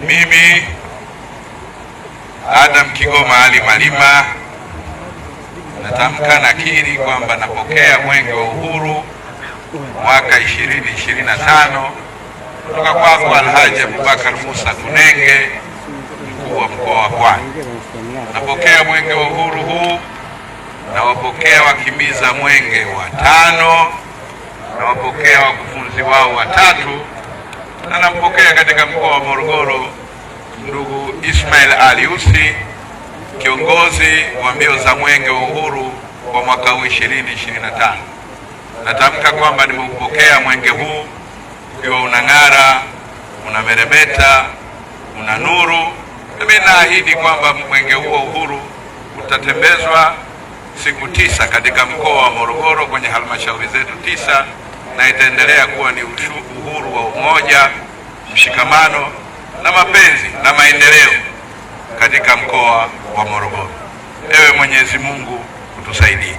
Mimi Adam Kigoma Ali Malima natamka nakiri kwamba napokea mwenge wa uhuru mwaka 2025 kutoka kwako Alhaji Abubakar Musa Kunenge, mkuu wa mkoa wa Pwani. Napokea mwenge wa uhuru huu na wapokea wakimbiza mwenge watano na wapokea wakufunzi wao watatu, na nampokea katika mkoa wa Morogoro ndugu Ismail Ali Usi, kiongozi wa mbio za mwenge wa uhuru kwa mwaka 2025. Natamka kwamba nimeupokea mwenge huu ukiwa unang'ara, unameremeta, una nuru. Mimi naahidi kwamba mwenge huu wa uhuru utatembezwa siku 9 katika mkoa wa Morogoro kwenye halmashauri zetu 9, na itaendelea kuwa ni uhuru wa umoja, mshikamano na mapenzi na maendeleo katika mkoa wa Morogoro. Ewe Mwenyezi Mungu utusaidie.